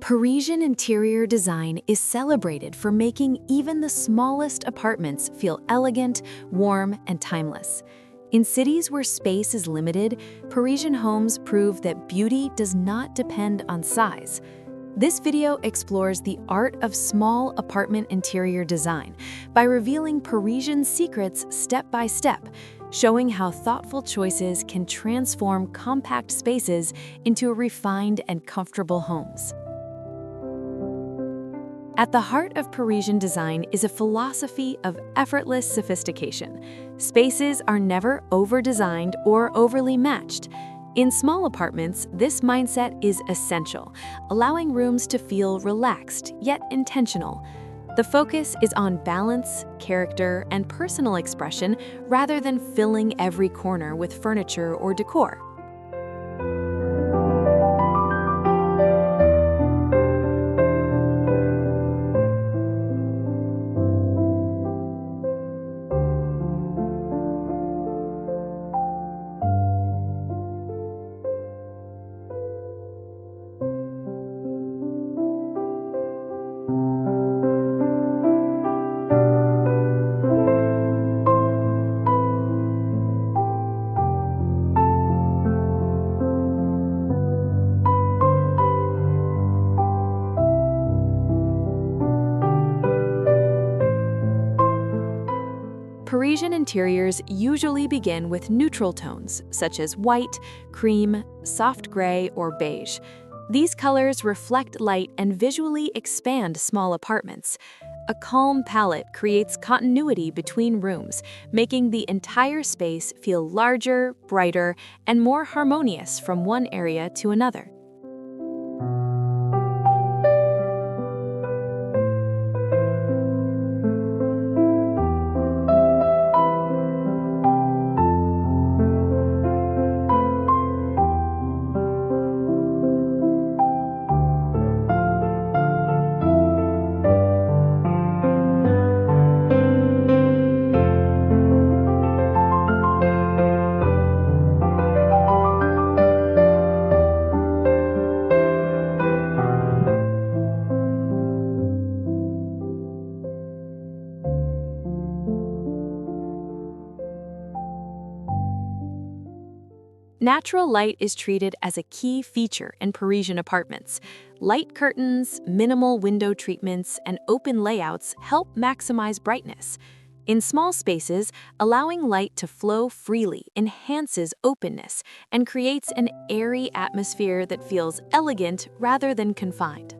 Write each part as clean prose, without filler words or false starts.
Parisian interior design is celebrated for making even the smallest apartments feel elegant, warm, and timeless. In cities where space is limited, Parisian homes prove that beauty does not depend on size. This video explores the art of small apartment interior design by revealing Parisian secrets step by step, showing how thoughtful choices can transform compact spaces into refined and comfortable homes. At the heart of Parisian design is a philosophy of effortless sophistication. Spaces are never over-designed or overly matched. In small apartments, this mindset is essential, allowing rooms to feel relaxed yet intentional. The focus is on balance, character, and personal expression rather than filling every corner with furniture or decor. Parisian interiors usually begin with neutral tones, such as white, cream, soft gray, or beige. These colors reflect light and visually expand small apartments. A calm palette creates continuity between rooms, making the entire space feel larger, brighter, and more harmonious from one area to another. Natural light is treated as a key feature in Parisian apartments. Light curtains, minimal window treatments, and open layouts help maximize brightness. In small spaces, allowing light to flow freely enhances openness and creates an airy atmosphere that feels elegant rather than confined.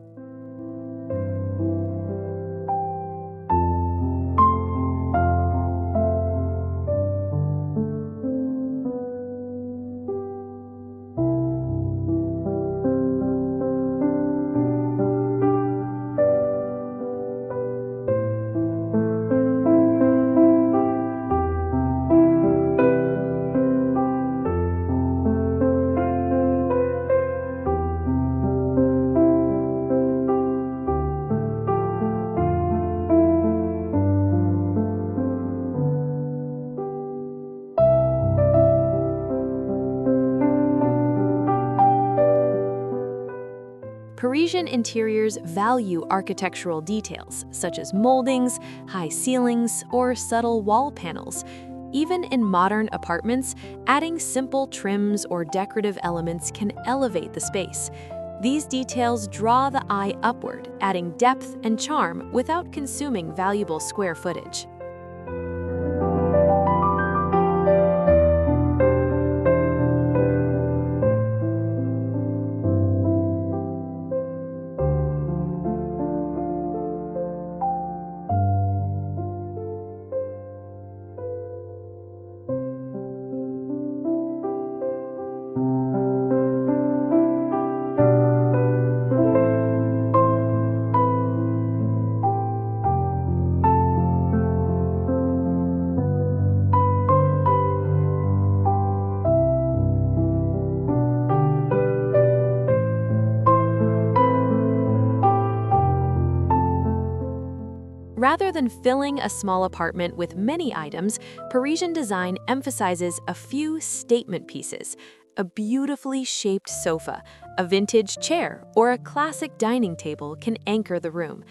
Parisian interiors value architectural details, such as moldings, high ceilings, or subtle wall panels. Even in modern apartments, adding simple trims or decorative elements can elevate the space. These details draw the eye upward, adding depth and charm without consuming valuable square footage. Rather than filling a small apartment with many items, Parisian design emphasizes a few statement pieces: a beautifully shaped sofa, A vintage chair or a classic dining table can anchor the room.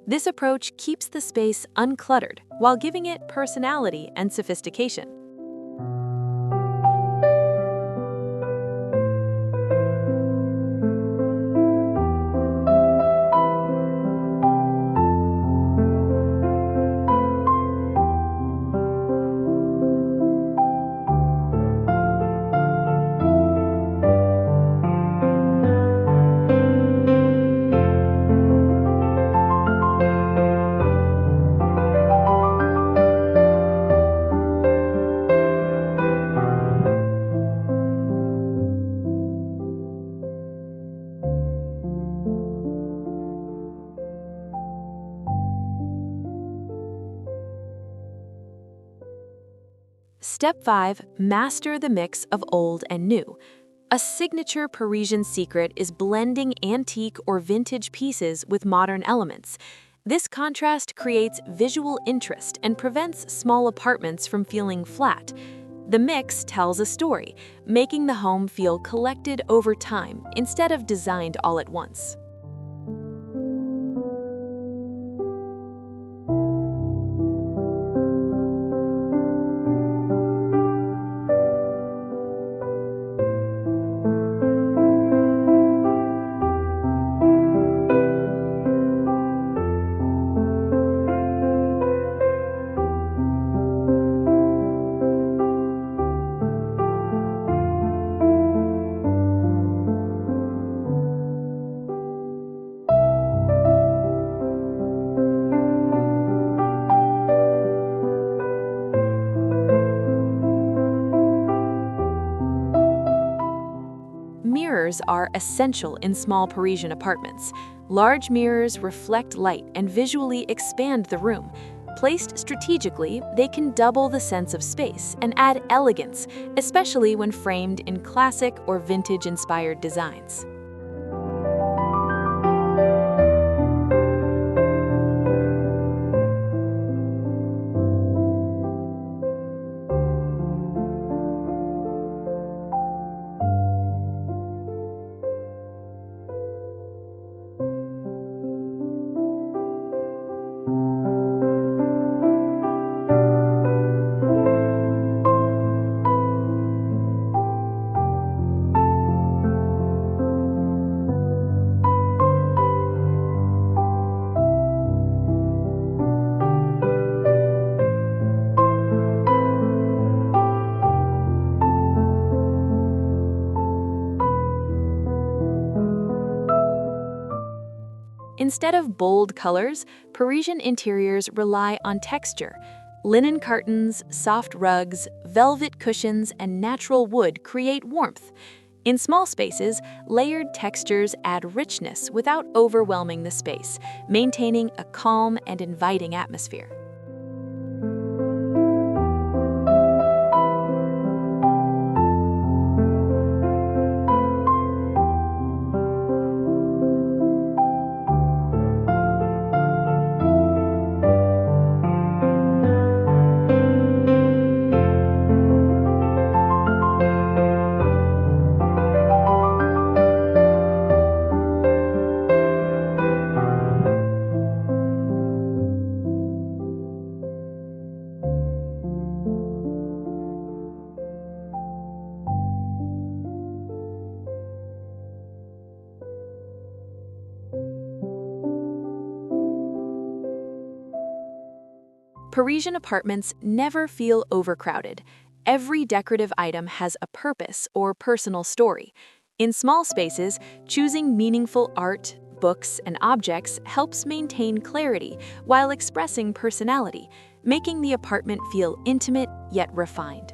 This approach keeps the space uncluttered while giving it personality and sophistication. Step 5. Master the mix of old and new. A signature Parisian secret is blending antique or vintage pieces with modern elements. This contrast creates visual interest and prevents small apartments from feeling flat. The mix tells a story, making the home feel collected over time instead of designed all at once. Mirrors are essential in small Parisian apartments. Large mirrors reflect light and visually expand the room. Placed strategically, they can double the sense of space and add elegance, especially when framed in classic or vintage-inspired designs. Instead of bold colors, Parisian interiors rely on texture. Linen curtains, soft rugs, velvet cushions, and natural wood create warmth. In small spaces, layered textures add richness without overwhelming the space, maintaining a calm and inviting atmosphere. Parisian apartments never feel overcrowded. Every decorative item has a purpose or personal story. In small spaces, choosing meaningful art, books, and objects helps maintain clarity while expressing personality, making the apartment feel intimate yet refined.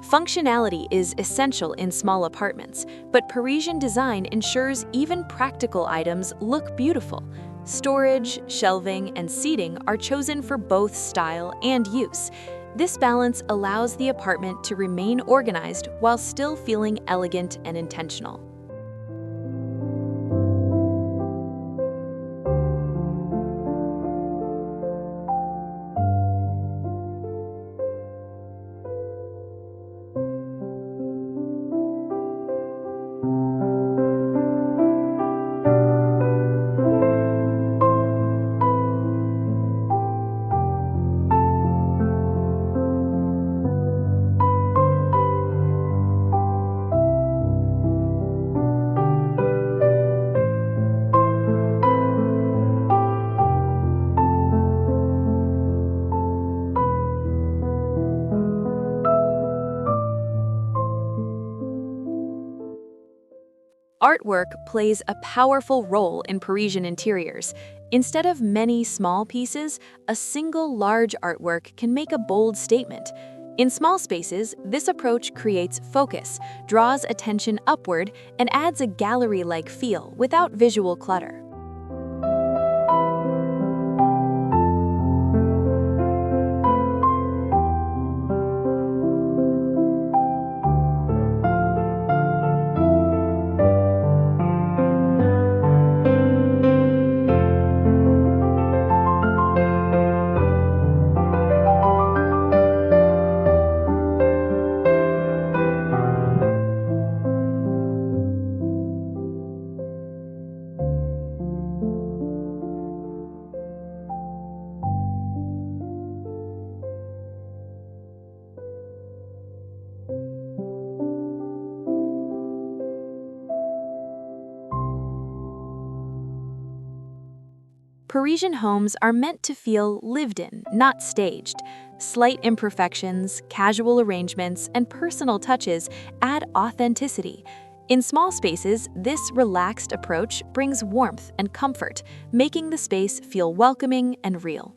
Functionality is essential in small apartments, but Parisian design ensures even practical items look beautiful. Storage, shelving, and seating are chosen for both style and use. This balance allows the apartment to remain organized while still feeling elegant and intentional. Artwork plays a powerful role in Parisian interiors. Instead of many small pieces, a single large artwork can make a bold statement. In small spaces, this approach creates focus, draws attention upward, and adds a gallery-like feel without visual clutter. Parisian homes are meant to feel lived in, not staged. Slight imperfections, casual arrangements, and personal touches add authenticity. In small spaces, this relaxed approach brings warmth and comfort, making the space feel welcoming and real.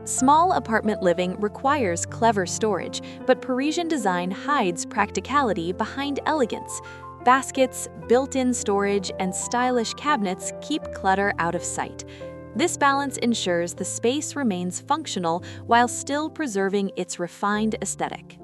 Small apartment living requires clever storage, but Parisian design hides practicality behind elegance. Baskets, built-in storage, and stylish cabinets keep clutter out of sight. This balance ensures the space remains functional while still preserving its refined aesthetic.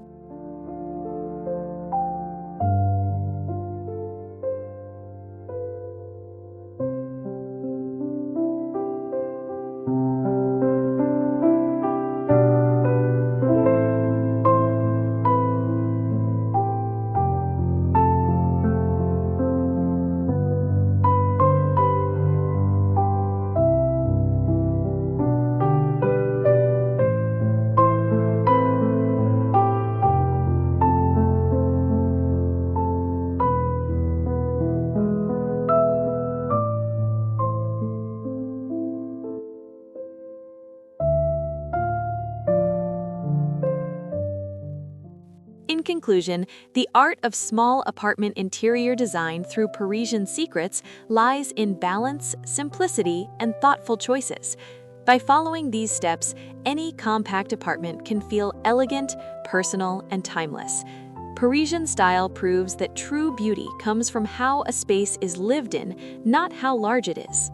In conclusion, the art of small apartment interior design through Parisian secrets lies in balance, simplicity, and thoughtful choices. By following these steps, any compact apartment can feel elegant, personal, and timeless. Parisian style proves that true beauty comes from how a space is lived in, not how large it is.